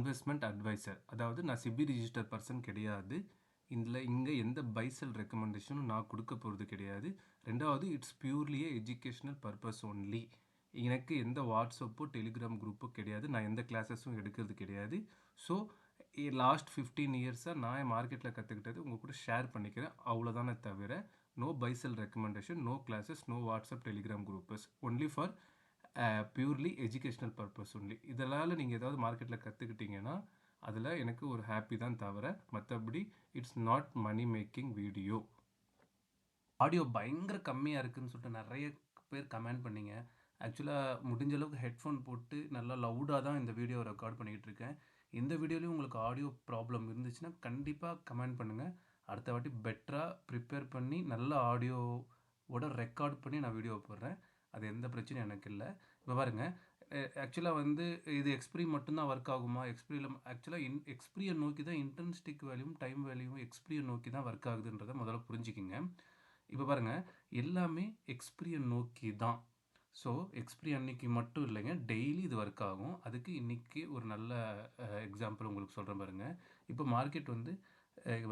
Investment advisor. அதாவது நான் SEBI register person கிடையாது. இங்கே எந்த பை செல் ரெக்கமெண்டேஷனும் நான் கொடுக்க போகிறது கிடையாது. ரெண்டாவது, it's purely educational purpose only. எனக்கு எந்த வாட்ஸ்அப்போ டெலிகிராம் குரூப்போ கிடையாது. நான் எந்த கிளாஸஸும் எடுக்கிறது கிடையாது. ஸோ லாஸ்ட் 15 இயர்ஸாக நான் மார்க்கெட்டில் கற்றுக்கிட்டது உங்கள் கூட ஷேர் பண்ணிக்கிறேன். அவ்வளோதானே தவிர no buy sell recommendation, no classes, no WhatsApp Telegram groups. Only for purely educational purpose only. இதனால் நீங்கள் ஏதாவது மார்க்கெட்டில் கற்றுக்கிட்டீங்கன்னா அதில் எனக்கு ஒரு ஹாப்பி தான் தவிர மற்றபடி it's not money making video. Audio பயங்கர கம்மியாக இருக்குதுன்னு சொல்லிட்டு நிறைய பேர் கமெண்ட் பண்ணிங்க. ஆக்சுவலாக முடிஞ்ச அளவுக்கு ஹெட்ஃபோன் போட்டு நல்லா லவுடாக தான் இந்த வீடியோ ரெக்கார்ட் பண்ணிக்கிட்டு இருக்கேன். இந்த வீடியோலையும் உங்களுக்கு ஆடியோ ப்ராப்ளம் இருந்துச்சுன்னா கண்டிப்பாக கமெண்ட் பண்ணுங்கள். அடுத்த வாட்டி பெட்டராக ப்ரிப்பேர் பண்ணி நல்ல ஆடியோவோட ரெக்கார்ட் பண்ணி நான் வீடியோ போடுறேன். அது எந்த பிரச்சனையும் எனக்கு இல்லை. இப்போ பாருங்கள், ஆக்சுவலாக வந்து இது எக்ஸ்பிரி மட்டும்தான் ஒர்க் ஆகுமா? எக்ஸ்பிரியில் ஆக்சுவலாக எக்ஸ்பிரியை நோக்கி தான் இன்டர்ன்ஸ்டிக் வேல்யூவும் டைம் வேல்யூவும் எக்ஸ்பிரியை நோக்கி தான் ஒர்க் ஆகுதுன்றதை முதல்ல புரிஞ்சுக்கிங்க. இப்போ பாருங்கள், எல்லாமே எக்ஸ்பிரியை நோக்கி தான். ஸோ எக்ஸ்பிரி அன்னைக்கு மட்டும் இல்லைங்க, டெய்லி இது ஒர்க் ஆகும். அதுக்கு இன்றைக்கி ஒரு நல்ல எக்ஸாம்பிள் உங்களுக்கு சொல்கிறேன் பாருங்கள். இப்போ மார்க்கெட் வந்து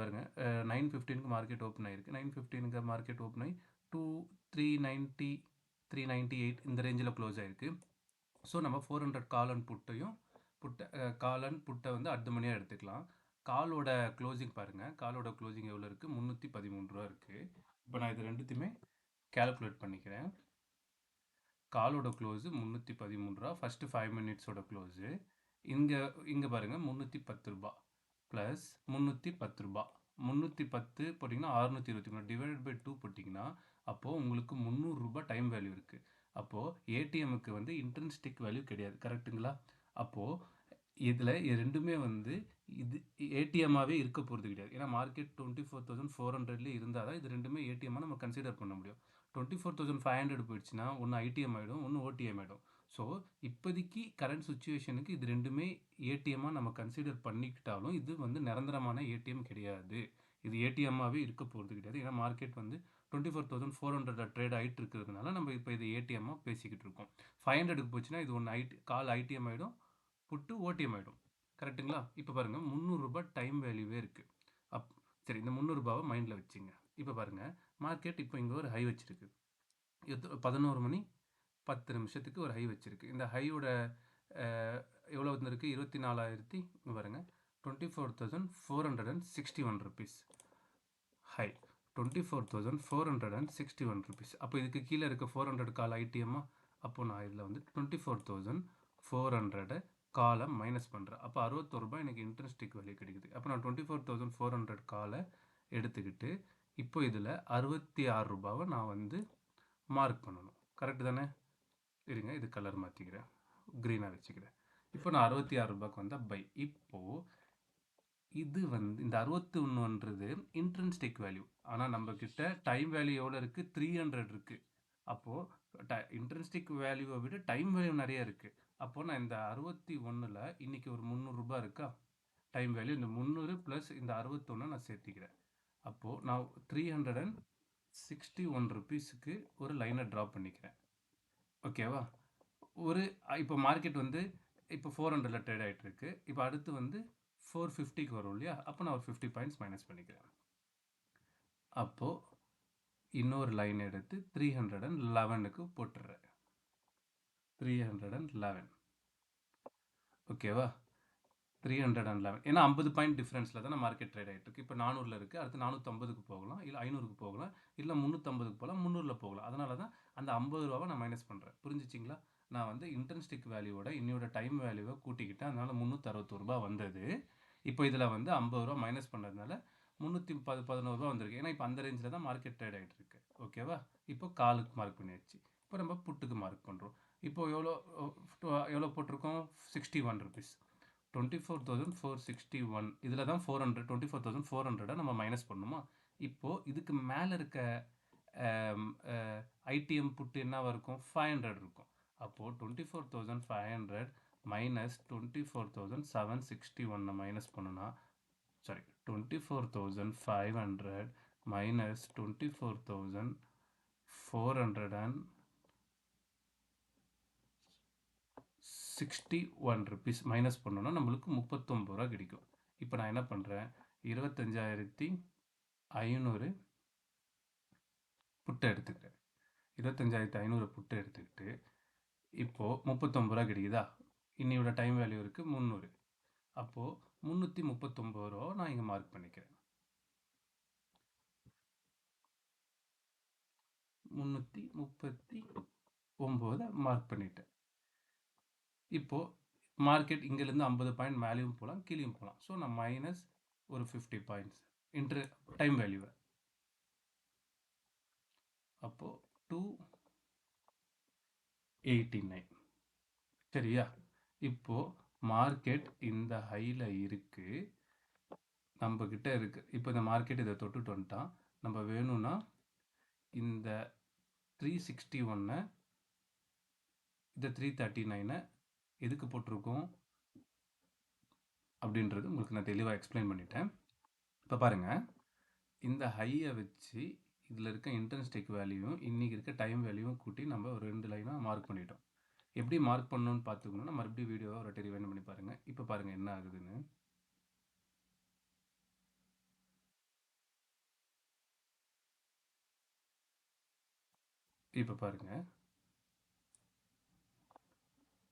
பாருங்கள், 9:15க்கு மார்க்கெட் ஓப்பன் ஆகிருக்கு. 9:15க்கு மார்க்கெட் ஓப்பன் ஆகி 390 398 இந்த ரேஞ்சில் க்ளோஸ் ஆகிருக்கு. ஸோ நம்ம 400 கால் அண்ட் புட்டை வந்து அடுத்த மணியாக எடுத்துக்கலாம். காலோட க்ளோசிங் பாருங்கள், காலோட க்ளோசிங் எவ்வளோ இருக்குது? 313 ரூபா இருக்குது. இப்போ நான் இது ரெண்டுத்தையுமே கேல்குலேட் பண்ணிக்கிறேன். காலோட க்ளோஸு 313 ரூபா. ஃபஸ்ட்டு 5 மினிட்ஸோட க்ளோஸு இங்கே பாருங்கள், 310 ரூபா ப்ளஸ் 310 ரூபா. 310 போட்டிங்கன்னா 623 டிவைடட் பை 2 போட்டிங்கன்னா அப்போது உங்களுக்கு 300 ரூபா டைம் வேல்யூ இருக்குது. அப்போது ஏடிஎம்முக்கு வந்து இன்ட்ரின்சிக் வேல்யூ கிடையாது, கரெக்டுங்களா? அப்போது இதில் ரெண்டுமே வந்து இது ஏடிஎம்மாகவே இருக்க போகிறது கிடையாது. ஏன்னா மார்க்கெட் 24,400 இருந்தால் தான் இது ரெண்டுமே ஏடிஎம்மாக நம்ம கன்சிடர் பண்ண முடியும். 24,500 போயிடுச்சுன்னா ஒன்று ஐடிஎம் ஆகிடும், ஒன்று ஓடிஎம் ஆகிடும். ஸோ இப்போதைக்கு கரண்ட் சுச்சுவேஷனுக்கு இது ரெண்டுமே ஏடிஎம்மாக நம்ம கன்சிடர் பண்ணிக்கிட்டாலும் இது வந்து நிரந்தரமான ஏடிஎம் கிடையாது. இது ஏடிஎம்மாகவே இருக்க போகிறது கிடையாது. ஏன்னா மார்க்கெட் வந்து 24,400 ட்ரேட் ஆகிட்டு இருக்கிறதுனால நம்ம இப்போ இது ஏடிஎம்மாக பேசிக்கிட்டு இருக்கோம். 500க்கு போச்சுன்னா இது ஒன்று கால் ஐடிஎம் ஆகிடும், புட்டு ஓடிஎம் ஆகிடும், கரெக்டுங்களா? இப்போ பாருங்கள், 300 ரூபா டைம் வேல்யூவே இருக்குது. சரி, இந்த 300 ரூபாவை மைண்டில் வச்சுங்க. இப்போ பாருங்கள், மார்க்கெட் இப்போ இங்கே ஒரு ஹை வச்சுருக்கு. 11 மணி 10 நிமிஷத்துக்கு ஒரு ஹை வச்சுருக்கு. இந்த ஹையோட எவ்வளோ வந்துருக்கு? 24,000 பாருங்கள், 24,461 ருபீஸ் ஹை. 24,461 ருபீஸ். அப்போ இதுக்கு கீழே இருக்க 400 கால் ஐடிஎம்மா. அப்போது நான் இதில் வந்து 24,400 காலை மைனஸ் பண்ணுறேன். அப்போ 61 ரூபாய் எனக்கு இன்ட்ரெஸ்டிக் வேல்யூ கிடைக்குது. அப்போ நான் 24,400 காலை எடுத்துக்கிட்டு இப்போ இதில் 66 ரூபாவை நான் வந்து மார்க் பண்ணணும், கரெக்டு தானே? இருங்க, இது கலர் மாற்றிக்கிறேன், க்ரீனாக வச்சுக்கிறேன். இப்போ நான் 66 ரூபாய்க்கு வந்தால் பை. இப்போது இது வந்து இந்த 61ன்றது இன்ட்ரின்சிக் வேல்யூ. ஆனால் நம்மக்கிட்ட டைம் வேல்யூ எவ்வளோ இருக்குது? 300 இருக்குது. அப்போது இன்ட்ரின்சிக் வேல்யூவை விட டைம் வேல்யூ நிறைய இருக்குது. அப்போது நான் இந்த 61ல் இன்றைக்கி ஒரு 300 ரூபா இருக்கா டைம் வேல்யூ, இந்த 300 ப்ளஸ் இந்த 61 நான் சேர்த்திக்கிறேன். அப்போது நான் 361 ருபீஸுக்கு ஒரு லைனை ட்ராப் பண்ணிக்கிறேன், ஓகேவா? இப்போ மார்க்கெட் வந்து இப்போ 400ல் ட்ரேட் ஆகிட்டு இருக்கு. இப்போ அடுத்து வந்து 450க்கு வரும் இல்லையா? அப்போ நான் ஒரு 50 பாயிண்ட்ஸ் மைனஸ் பண்ணிக்கிறேன். அப்போது இன்னொரு லைன் எடுத்து 311க்கு போட்டுடுறேன். 311, ஓகேவா? 311, ஏன்னா 50 பாயிண்ட் டிஃப்ரென்ஸில் தான் மார்க்கெட் ட்ரேட் ஆகிட்டு இருக்கு. இப்போ 400ல் இருக்குது, அடுத்து 450க்கு போகலாம், இல்லை 500க்கு போகலாம், இல்லை 350க்கு போகலாம், 300ல் போகலாம். அதனால தான் அந்த 50 ரூபாவை நான் மைனஸ் பண்ணுறேன். புரிஞ்சிச்சிங்களா? நான் வந்து இன்ட்ரின்சிக் வேல்யூவோட இன்னையோட டைம் வேல்யூவை கூட்டிக்கிட்டேன், அதனால் 361 ரூபா வந்தது. இப்போ இதில் வந்து 50 ரூபா மைனஸ் பண்ணதுனால 311 ரூபா வந்திருக்கு. ஏன்னா இப்போ அந்த ரேஞ்சில் தான் மார்க்கெட் ட்ரேட் ஆகிட்டு இருக்கு, ஓகேவா? இப்போ காலுக்கு மார்க் பண்ணியாச்சு. இப்போ நம்ம புட்டுக்கு மார்க் பண்ணுறோம். இப்போது எவ்வளோ போட்டிருக்கோம்? 61 ருபீஸ். 24,461 இதில் தான் 400, 24,400 நம்ம மைனஸ் பண்ணணுமா? இப்போது இதுக்கு மேலே இருக்க ஐடிஎம் புட்டு என்னவாக இருக்கும்? 500 இருக்கும். அப்போது 24,500 மைனஸ் 24,761 மைனஸ் பண்ணுனா, சாரி, 24,500 மைனஸ் 24,461 61 ருபீஸ் மைனஸ் பண்ணோன்னா நம்மளுக்கு 39 ரூபா கிடைக்கும். இப்போ நான் என்ன பண்ணுறேன், 25,500 புட்டை எடுத்துக்கிட்டேன். 25,500 புட்டை எடுத்துக்கிட்டு இப்போது 39 ரூபா கிடைக்குதா, இன்னையோட டைம் வேல்யூ இருக்குது 300. அப்போது 339 ரூபா நான் இங்கே மார்க் பண்ணிக்கிறேன். 339 மார்க் பண்ணிட்டேன். இப்போது மார்க்கெட் இங்கேருந்து 50 பாயிண்ட் மேலேயும் போகலாம் கீழேயும் போகலாம். ஸோ நான் மைனஸ் ஒரு 50 பாயிண்ட்ஸ் இன்ட்ரு டைம் வேல்யூவை. அப்போது 289 சரியா. இப்போது மார்க்கெட் இந்த ஹையில் இருக்குது, நம்மக்கிட்ட இருக்குது. இப்போ இந்த மார்க்கெட் இதை தொட்டுட்டு வந்துட்டான். நம்ம வேணும்னா இந்த 361 இந்த 339 எதுக்கு போட்டிருக்கோம் அப்படின்றது உங்களுக்கு நான் தெளிவாக எக்ஸ்பிளைன் பண்ணிட்டேன். இப்போ பாருங்கள், இந்த ஹையை வச்சு இதில் இருக்க இன்டர்ன்ஸ்டேக் வேல்யூவும் இன்றைக்கி இருக்க டைம் வேல்யூவும் கூட்டி நம்ம ஒரு 2 லைனாக மார்க் பண்ணிட்டோம். எப்படி மார்க் பண்ணணும்னு பார்த்துக்கணுன்னா மறுபடியும் வீடியோவை ஒரு ரிவைண்ட் பண்ணி பாருங்கள். இப்போ பாருங்கள் என்ன ஆகுதுன்னு. இப்போ பாருங்கள்,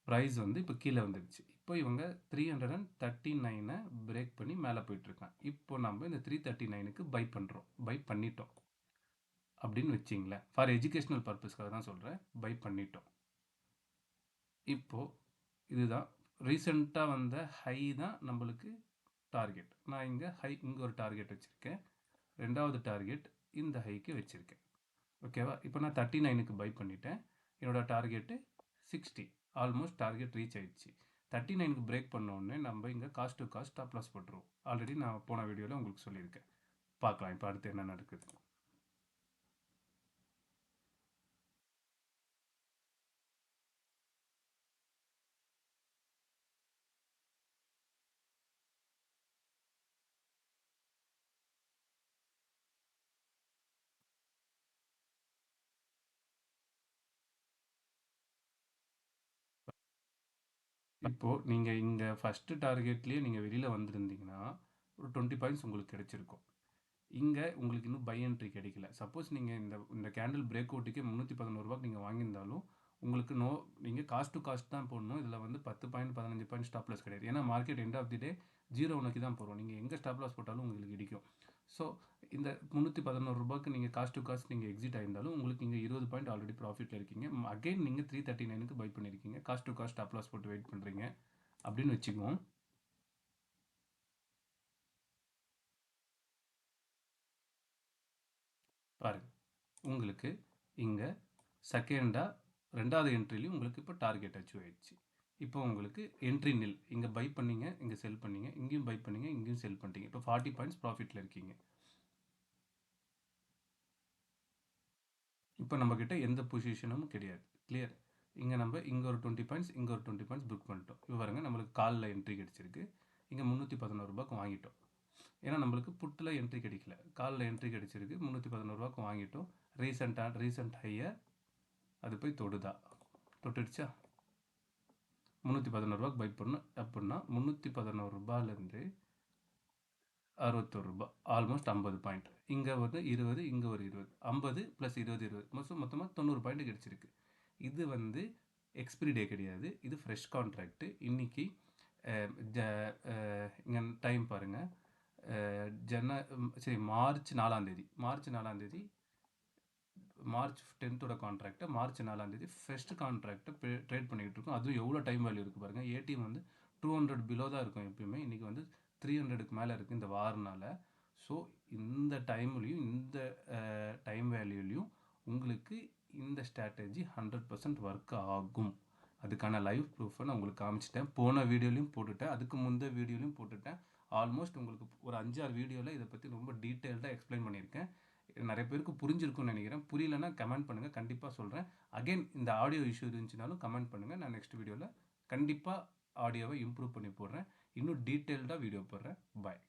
ப்ரைஸ் வந்து இப்போ கீழே வந்துடுச்சு. இப்போ இவங்க 339 பிரேக் பண்ணி மேலே போயிட்டுருக்கான். இப்போ நம்ம இந்த 339க்கு பை பண்ணுறோம், பை பண்ணிட்டோம் அப்படின்னு வச்சிங்களேன். ஃபார் எஜுகேஷ்னல் பர்பஸ்க்காக தான் சொல்கிறேன், பை பண்ணிட்டோம். இப்போது இதுதான் ரீசெண்டாக வந்த ஹை தான் நம்மளுக்கு டார்கெட். நான் இங்கே ஒரு டார்கெட் வச்சுருக்கேன், ரெண்டாவது டார்கெட் இந்த ஹைக்கு வச்சுருக்கேன். ஓகேவா. இப்போ நான் 39க்கு பை பண்ணிட்டேன், என்னோடய டார்கெட்டு 60, ஆல்மோஸ்ட் டார்கெட் ரீச் ஆகிடுச்சு. 39க்கு பிரேக் பண்ணோடனே நம்ம இங்கே cost to cost stop loss போட்டுருவோம். ஆல்ரெடி நான் போன வீடியோவில் உங்களுக்கு சொல்லியிருக்கேன். பார்க்கலாம் இப்போ அடுத்து என்ன நடக்குது. இப்போது நீங்கள் இங்கே ஃபஸ்ட்டு டார்கெட்லேயே நீங்கள் வெளியில் வந்திருந்தீங்கன்னா ஒரு 20 பாயிண்ட்ஸ் உங்களுக்கு கிடைச்சிருக்கும். இங்கே உங்களுக்கு இன்னும் பை என்ட்ரி கிடைக்கல. சப்போஸ் நீங்கள் இந்த கேண்டில் பிரேக் அவுட்டுக்கே 311 ரூபாய்க்கு நீங்கள் வாங்கியிருந்தாலும் உங்களுக்கு நீங்கள் காஸ்ட் டு காஸ்ட் தான் போடணும். இதில் வந்து 10 பாயிண்ட் 15 பாயிண்ட் ஸ்டாப் லாஸ் கிடையாது. ஏன்னா மார்க்கெட் எண்ட் ஆஃப் தி டே 0 நோக்கி தான் போகிறோம். நீங்கள் எங்கே ஸ்டாப் லாஸ் போட்டாலும் உங்களுக்கு கிடைக்கும். ஸோ இந்த 311 ரூபாய்க்கு நீங்கள் காஸ்ட் டு காஸ்ட் நீங்கள் எக்ஸிட் ஆயிருந்தாலும் உங்களுக்கு இங்கே 20 பாயிண்ட் ஆல்ரெடி ப்ராஃபிட்டில் இருக்கீங்க. அகைன் நீங்கள் 339க்கு பை பண்ணியிருக்கீங்க, cost to cost stop loss போட்டு வெயிட் பண்ணுறீங்க அப்படின்னு வச்சுக்குவோம். பாருங்கள், உங்களுக்கு இங்கே ரெண்டாவது என்ட்ரிலையும் உங்களுக்கு இப்போ டார்கெட் அச்சீவ் ஆயிடுச்சு. இப்போ உங்களுக்கு என்ட்ரி நில், இங்கே பை பண்ணிங்க, இங்கே செல் பண்ணிங்க, இங்கேயும் பை பண்ணிங்க, இங்கேயும் செல் பண்ணிட்டீங்க. இப்போ 40 பாயிண்ட்ஸ் ப்ராஃபிட்டில் இருக்கீங்க. இப்போ நம்மக்கிட்ட எந்த பொசிஷனும் கிடையாது. கிளியர். இங்கே ஒரு 20 பாயிண்ட்ஸ், இங்கே ஒரு 20 பாயிண்ட்ஸ் புக் பண்ணிட்டோம். இப்போ பாருங்க, நம்மளுக்கு காலில் என்ட்ரி கிடச்சிருக்கு. இங்கே 311 ரூபாய்க்கு வாங்கிட்டோம். ஏன்னா நம்மளுக்கு புட்டில் என்ட்ரி கிடைக்கல, காலில் என்ட்ரி கிடச்சிருக்கு. 311 ரூபாய்க்கு வாங்கிட்டோம். ரீசெண்ட் ஹையை அது போய் தொட்டுடுச்சா. 311 ரூபாய்க்கு பை பண்ணணும் அப்படின்னா 311 ரூபாயிலேருந்து 61 ரூபா, ஆல்மோஸ்ட் 50 பாயிண்ட். இங்கே வந்து 20, இங்கே ஒரு 20, 50 ப்ளஸ் 20 மொத்தமாக 90 பாயிண்ட் கிடச்சிருக்கு. இது வந்து எக்ஸ்பிரி டே கிடையாது, இது ஃப்ரெஷ் கான்ட்ராக்டு. இன்றைக்கி இங்கே டைம் பாருங்கள், மார்ச் 4ஆம் தேதி, மார்ச் 10th கான்ட்ராக்டை மார்ச் 4ஆம் தேதி ஃபர்ஸ்ட் கான்ட்ராக்டை ட்ரேட் பண்ணிக்கிட்டு இருக்கோம். அதுவும் எவ்வளோ டைம் வேல்யூ இருக்குது பாருங்கள். ஏடிஎம் வந்து 200 பிலோ தான் இருக்கும் எப்பயுமே. இன்றைக்கி வந்து 300க்கு மேலே இருக்குது இந்த வாரனால். ஸோ இந்த டைம்லேயும் இந்த டைம் வேல்யூலையும் உங்களுக்கு இந்த ஸ்ட்ராட்டஜி 100% ஒர்க் ஆகும். அதுக்கான லைவ் ப்ரூஃபை நான் உங்களுக்கு காமிச்சிட்டேன். போன வீடியோலையும் போட்டுட்டேன், அதுக்கு முந்தைய வீடியோலையும் போட்டுட்டேன். ஆல்மோஸ்ட் உங்களுக்கு ஒரு 5-6 வீடியோவில் இதை பற்றி ரொம்ப டீட்டெயில்டாக எக்ஸ்பிளைன் பண்ணியிருக்கேன். நிறைய பேருக்கு புரிஞ்சிருக்கும்னு நினைக்கிறேன். புரியலன்னா கமெண்ட் பண்ணுங்கள், கண்டிப்பாக சொல்கிறேன். அகைன் இந்த ஆடியோ இஷ்யூ இருந்துச்சுனாலும் கமெண்ட் பண்ணுங்கள். நான் நெக்ஸ்ட் வீடியோவில் கண்டிப்பாக ஆடியோவை இம்ப்ரூவ் பண்ணி போடுறேன், இன்னும் டீட்டெயில்டாக வீடியோ போடுறேன். பாய்.